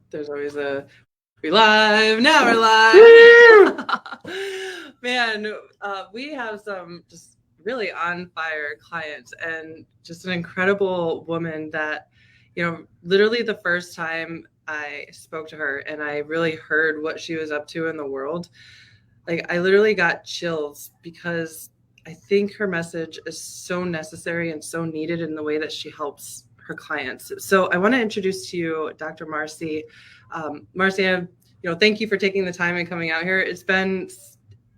there's always a we live, now we're live. Man, we have some just really on fire clients and just an incredible woman that, literally the first time I spoke to her and I really heard what she was up to in the world, like I literally got chills because I think her message is so necessary and so needed in the way that she helps her clients. So I want to introduce to you Dr. Marcy. Marcy, thank you for taking the time and coming out here. It's been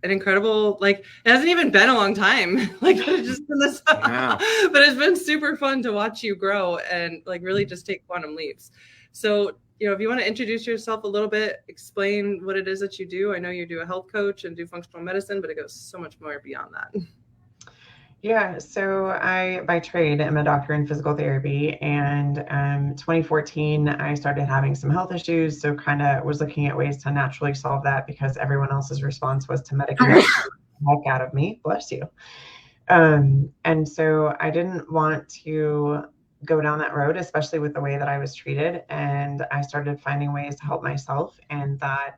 an incredible, it hasn't even been a long time. It's just been this, yeah. But it's been super fun to watch you grow and really just take quantum leaps. So, if you want to introduce yourself a little bit, explain what it is that you do. I know you do a health coach and do functional medicine, but it goes so much more beyond that. Yeah, so I, by trade, am a doctor in physical therapy, and 2014, I started having some health issues, so kind of was looking at ways to naturally solve that because everyone else's response was to medicate the heck out of me, bless you. And so I didn't want to go down that road, especially with the way that I was treated, and I started finding ways to help myself, and that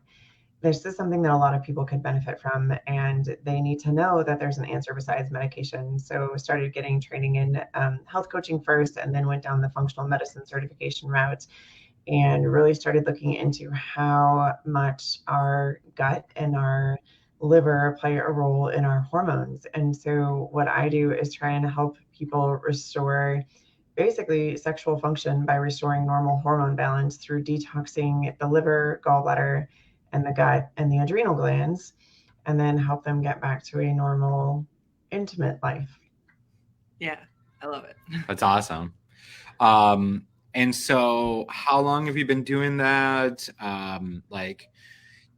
this is something that a lot of people could benefit from, and they need to know that there's an answer besides medication. So started getting training in health coaching first, and then went down the functional medicine certification route and really started looking into how much our gut and our liver play a role in our hormones. And so what I do is try and help people restore basically sexual function by restoring normal hormone balance through detoxing the liver, gallbladder, and the gut and the adrenal glands, and then help them get back to a normal, intimate life. Yeah, I love it. That's awesome. And so how long have you been doing that?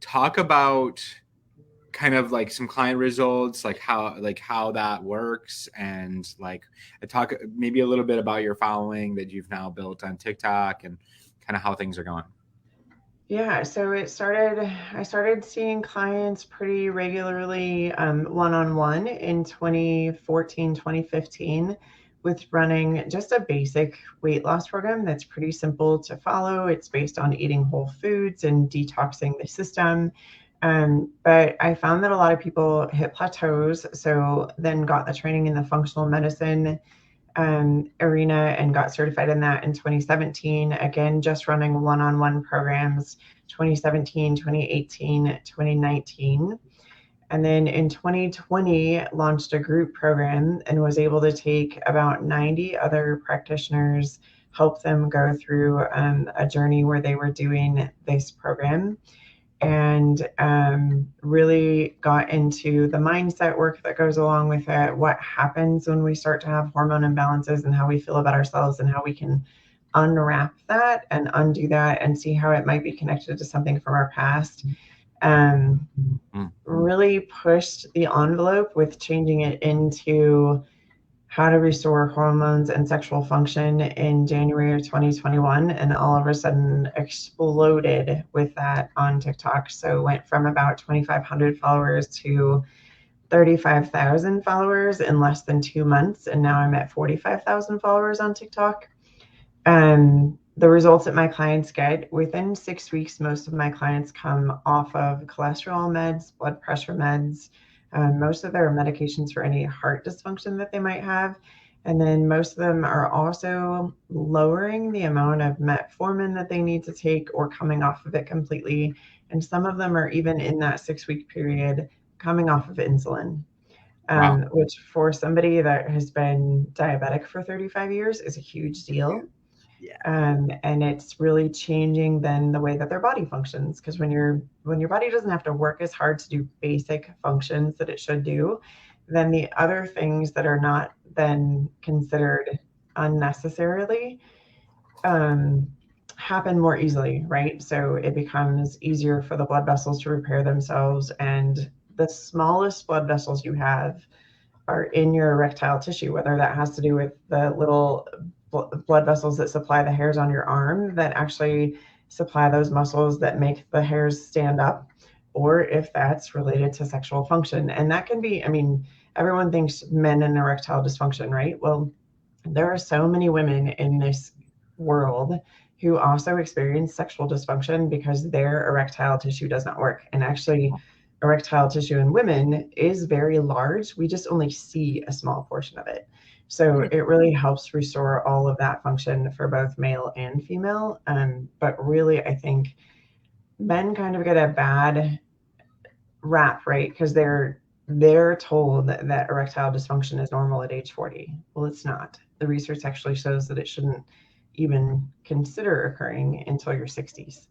Talk about kind of some client results, how that works, and talk maybe a little bit about your following that you've now built on TikTok and kind of how things are going. Yeah, so I started seeing clients pretty regularly one-on-one in 2014, 2015 with running just a basic weight loss program that's pretty simple to follow. It's based on eating whole foods and detoxing the system. But I found that a lot of people hit plateaus, so then got the training in the functional medicine arena and got certified in that in 2017. Again, just running one-on-one programs 2017, 2018, 2019. And then in 2020, launched a group program and was able to take about 90 other practitioners, help them go through a journey where they were doing this program, and really got into the mindset work that goes along with it, what happens when we start to have hormone imbalances and how we feel about ourselves and how we can unwrap that and undo that and see how it might be connected to something from our past. Really pushed the envelope with changing it into how to restore hormones and sexual function in January of 2021, and all of a sudden exploded with that on TikTok. So went from about 2,500 followers to 35,000 followers in less than 2 months, and now I'm at 45,000 followers on TikTok. The results that my clients get within 6 weeks, most of my clients come off of cholesterol meds, blood pressure meds, most of their medications for any heart dysfunction that they might have. And then most of them are also lowering the amount of metformin that they need to take or coming off of it completely. And some of them are even in that 6-week period coming off of insulin, wow. Which for somebody that has been diabetic for 35 years is a huge deal. Yeah. And it's really changing then the way that their body functions, because when your body doesn't have to work as hard to do basic functions that it should do, then the other things that are not then considered unnecessarily happen more easily, right? So it becomes easier for the blood vessels to repair themselves, and the smallest blood vessels you have are in your erectile tissue, whether that has to do with the little blood vessels that supply the hairs on your arm that actually supply those muscles that make the hairs stand up, or if that's related to sexual function. And that can be, everyone thinks men and erectile dysfunction, right? Well, there are so many women in this world who also experience sexual dysfunction because their erectile tissue does not work. And actually, erectile tissue in women is very large. We just only see a small portion of it. So it really helps restore all of that function for both male and female. But really, I think men kind of get a bad rap, right? Because they're told that erectile dysfunction is normal at age 40. Well, it's not. The research actually shows that it shouldn't even consider occurring until your 60s.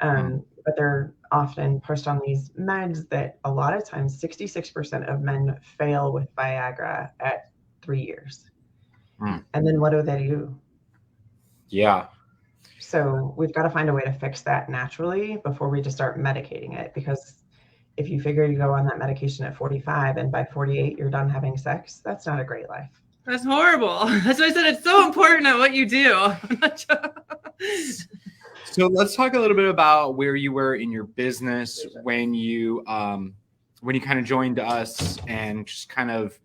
But they're often pushed on these meds that a lot of times 66% of men fail with Viagra at 3 years. And then what do? Yeah. So we've got to find a way to fix that naturally before we just start medicating it. Because if you figure you go on that medication at 45 and by 48 you're done having sex, that's not a great life. That's horrible. That's why I said it's so important at what you do. So let's talk a little bit about where you were in your business when you kind of joined us, and just kind of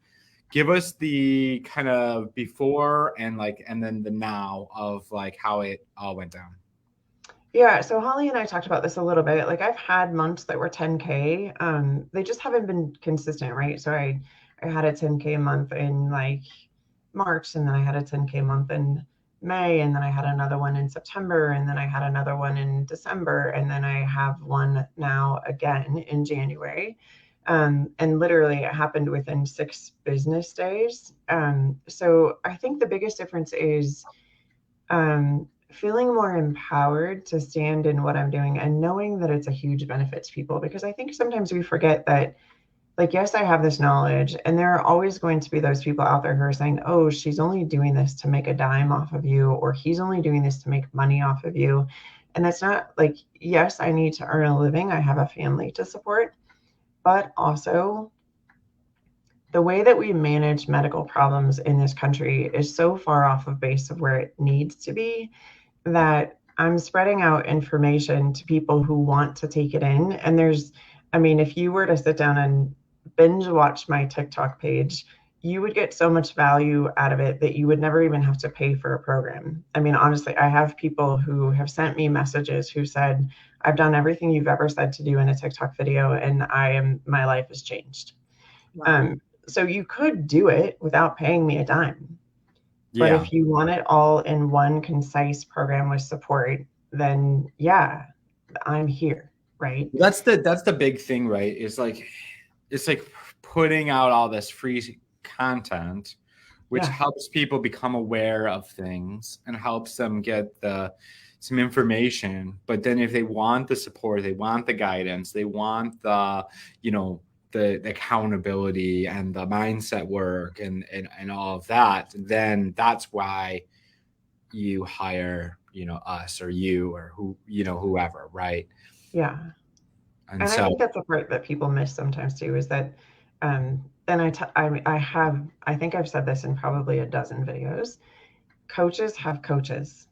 give us the kind of before and then the now of like how it all went down. Yeah, so Holly and I talked about this a little bit. Like I've had months that were 10K. They just haven't been consistent, right? So I had a 10K month in like March, and then I had a 10K month in May, and then I had another one in September, and then I had another one in December, and then I have one now again in January. And literally it happened within 6 business days. So I think the biggest difference is feeling more empowered to stand in what I'm doing and knowing that it's a huge benefit to people. Because I think sometimes we forget that, like, yes, I have this knowledge, and there are always going to be those people out there who are saying, oh, she's only doing this to make a dime off of you, or he's only doing this to make money off of you. And that's not like, yes, I need to earn a living. I have a family to support, but also the way that we manage medical problems in this country is so far off of base of where it needs to be that I'm spreading out information to people who want to take it in. And if you were to sit down and binge watch my TikTok page, you would get so much value out of it that you would never even have to pay for a program. I mean, honestly, I have people who have sent me messages who said, I've done everything you've ever said to do in a TikTok video, and my life has changed. Wow. So you could do it without paying me a dime. But if you want it all in one concise program with support, then yeah, I'm here, right? That's the big thing, right? It's like putting out all this free content, which helps people become aware of things and helps them get some information. But then if they want the support, they want the guidance, they want the accountability and the mindset work and all of that, then that's why you hire, us or you or whoever, right? Yeah. And so I think that's the part that people miss sometimes too, is that, and I think I've said this in probably a dozen videos, coaches have coaches,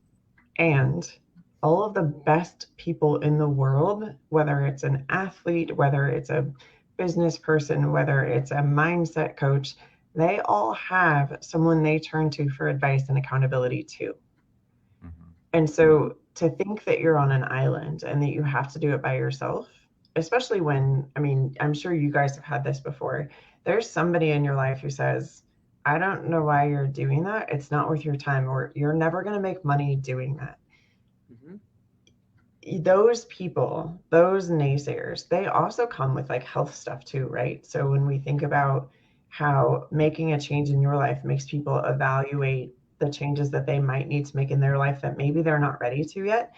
and all of the best people in the world, whether it's an athlete, whether it's a business person, whether it's a mindset coach, they all have someone they turn to for advice and accountability too. Mm-hmm. And so to think that you're on an island and that you have to do it by yourself, especially when, I'm sure you guys have had this before, there's somebody in your life who says, I don't know why you're doing that. It's not worth your time, or you're never going to make money doing that. Mm-hmm. Those people, those naysayers, they also come with like health stuff too, right? So when we think about how making a change in your life makes people evaluate the changes that they might need to make in their life that maybe they're not ready to yet,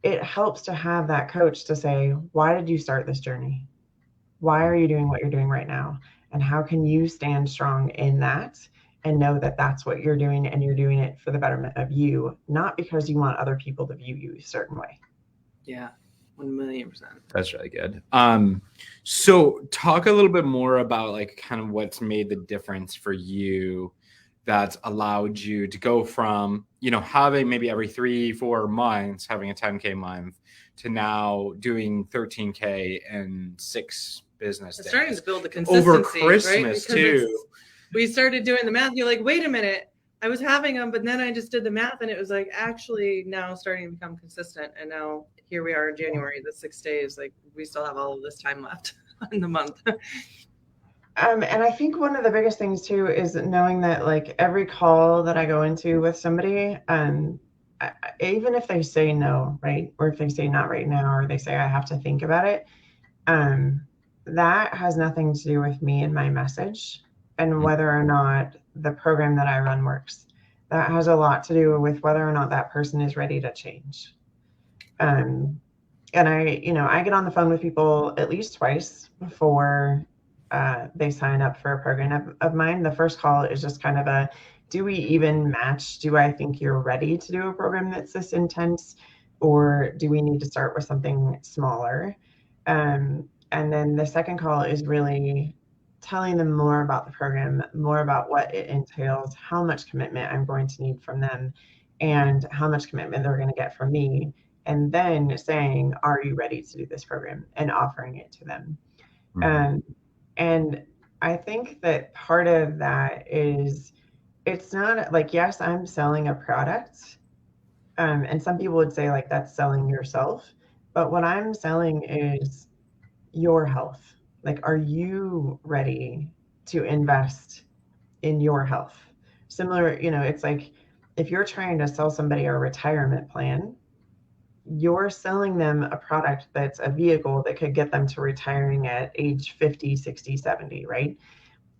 it helps to have that coach to say, why did you start this journey? Why are you doing what you're doing right now? And how can you stand strong in that and know that that's what you're doing, and you're doing it for the betterment of you, not because you want other people to view you a certain way. Yeah, 1,000,000%. That's really good. So talk a little bit more about like kind of what's made the difference for you that's allowed you to go from, having maybe every 3-4 months, having a 10K month, to now doing 13K in 6 business days. Starting to build the consistency over Christmas, right? Too. We started doing the math. You're like, wait a minute, I was having them, but then I just did the math and it was like actually now starting to become consistent. And now here we are in January, the 6 days, like we still have all of this time left in the month. And I think one of the biggest things too is knowing that like every call that I go into with somebody, even if they say no, right, or if they say not right now, or they say I have to think about it, that has nothing to do with me and my message and whether or not the program that I run works. That has a lot to do with whether or not that person is ready to change. And I get on the phone with people at least twice before they sign up for a program of mine. The first call is just kind of a, do we even match? Do I think you're ready to do a program that's this intense? Or do we need to start with something smaller? And then the second call is really telling them more about the program, more about what it entails, how much commitment I'm going to need from them, and how much commitment they're going to get from me. And then saying, are you ready to do this program, and offering it to them. And I think that part of that is, it's not like, yes, I'm selling a product. And some people would say like that's selling yourself. But what I'm selling is your health. Like, are you ready to invest in your health? Similar, it's like if you're trying to sell somebody a retirement plan, you're selling them a product that's a vehicle that could get them to retiring at age 50, 60, 70, right?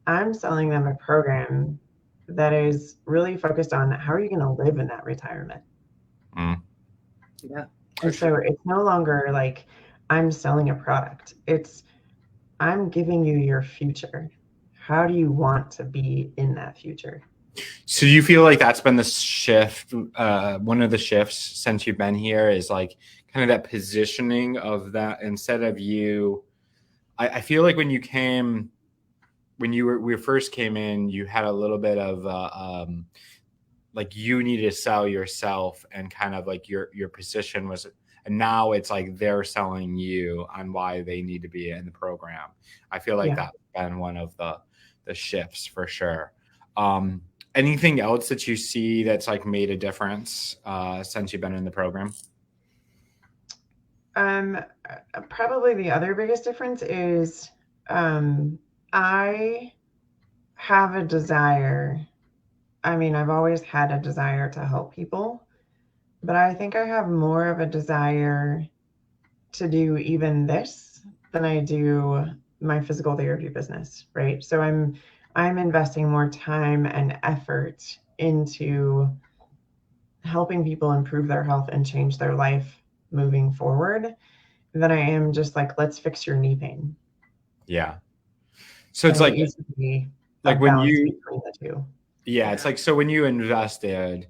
I'm selling them a program that is really focused on how are you going to live in that retirement? Yeah. And so it's no longer like I'm selling a product. It's I'm giving you your future. How do you want to be in that future? So do you feel like that's been the shift? One of the shifts since you've been here is like kind of that positioning of that, instead of you. I feel like when we first came in, you had a little bit of like you needed to sell yourself, and kind of like your position was, and now it's like they're selling you on why they need to be in the program. I feel like that's been one of the shifts for sure. Anything else that you see that's like made a difference since you've been in the program? Probably the other biggest difference is I have a desire. I mean, I've always had a desire to help people, but I think I have more of a desire to do even this than I do my physical therapy business, right? So I'm investing more time and effort into helping people improve their health and change their life moving forward than I am just like, let's fix your knee pain. Yeah. So it's like when you, between the two. Yeah, it's like, so when you invested,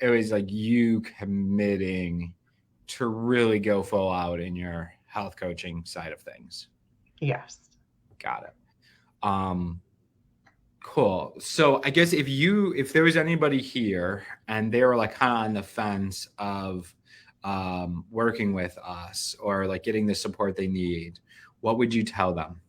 it was like you committing to really go full out in your health coaching side of things. Yes. Got it. Cool. So I guess if there was anybody here and they were like kind of on the fence of working with us or like getting the support they need, what would you tell them?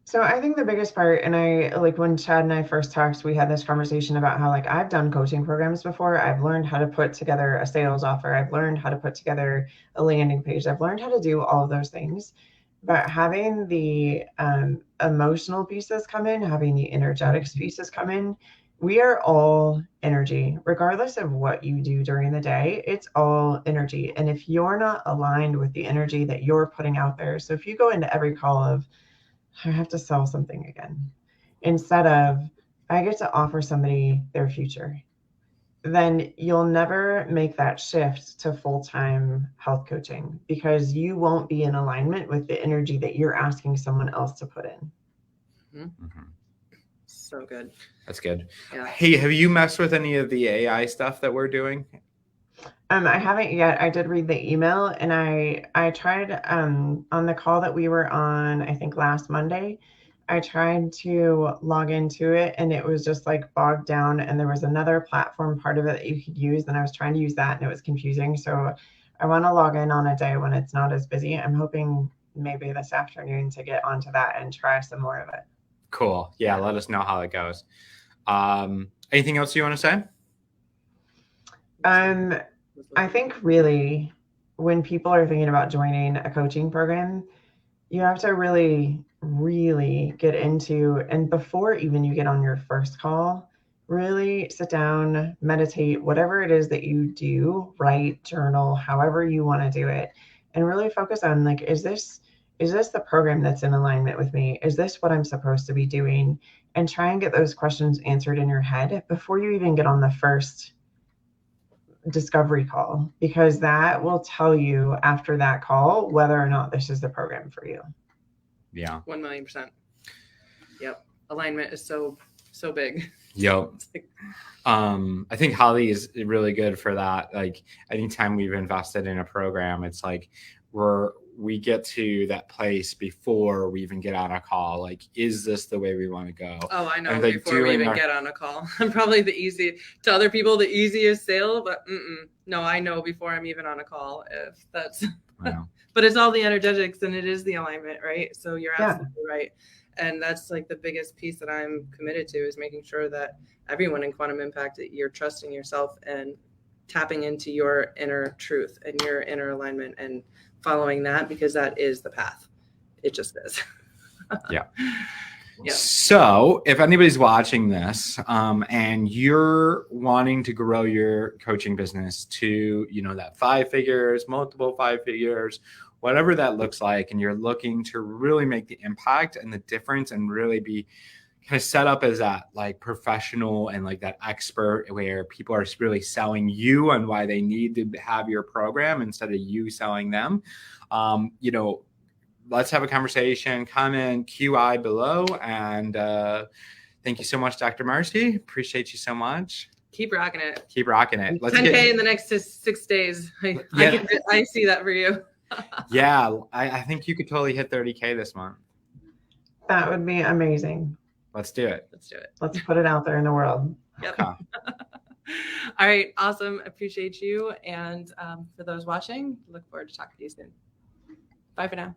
So I think the biggest part, and I like when Chad and I first talked, we had this conversation about how like I've done coaching programs before. I've learned how to put together a sales offer. I've learned how to put together a landing page. I've learned how to do all of those things. But having the emotional pieces come in, having the energetics pieces come in, we are all energy, regardless of what you do during the day. It's all energy. And if you're not aligned with the energy that you're putting out there, so if you go into every call of, I have to sell something again, instead of I get to offer somebody their future, then you'll never make that shift to full-time health coaching because you won't be in alignment with the energy that you're asking someone else to put in. Mm-hmm. So good. That's good. Yeah. Hey, have you messed with any of the AI stuff that we're doing? I haven't yet. I did read the email, and I tried on the call that we were on, I think last Monday, I tried to log into it and it was just like bogged down, and there was another platform part of it that you could use, and I was trying to use that and it was confusing. So I want to log in on a day when it's not as busy. I'm hoping maybe this afternoon to get onto that and try some more of it. Cool. Yeah, let us know how it goes. Anything else you want to say? I think really when people are thinking about joining a coaching program, you have to really, really get into, and before even you get on your first call, really sit down, meditate, whatever it is that you do, write, journal, however you want to do it, and really focus on like, is this the program that's in alignment with me? Is this what I'm supposed to be doing? And try and get those questions answered in your head before you even get on the first discovery call, because that will tell you after that call whether or not this is the program for you. Yeah. 1,000,000%. Yep. Alignment is so big. Yep. I think Holly is really good for that. Like anytime we've invested in a program, it's like we get to that place before we even get on a call. Like, is this the way we want to go? Oh, I know. And, like, Before we even doing get on a call, I'm probably to other people the easiest sale, but no, I know before I'm even on a call if that's. Wow. But it's all the energetics and it is the alignment, right? So you're absolutely right. And that's like the biggest piece that I'm committed to is making sure that everyone in Quantum Impact, that you're trusting yourself and tapping into your inner truth and your inner alignment and following that, because that is the path. It just is. Yeah. Yeah. So if anybody's watching this and you're wanting to grow your coaching business to, that 5 figures, multiple 5 figures, whatever that looks like, and you're looking to really make the impact and the difference and really be kind of set up as that like professional and like that expert where people are really selling you and why they need to have your program instead of you selling them, let's have a conversation. Comment QI below. And thank you so much, Dr. Marcy. Appreciate you so much. Keep rocking it. Keep rocking it. Let's 10K in the next 6 days. I see that for you. Yeah, I think you could totally hit 30K this month. That would be amazing. Let's do it. Let's put it out there in the world. Yep. All right. Awesome. Appreciate you. And for those watching, look forward to talking to you soon. Bye for now.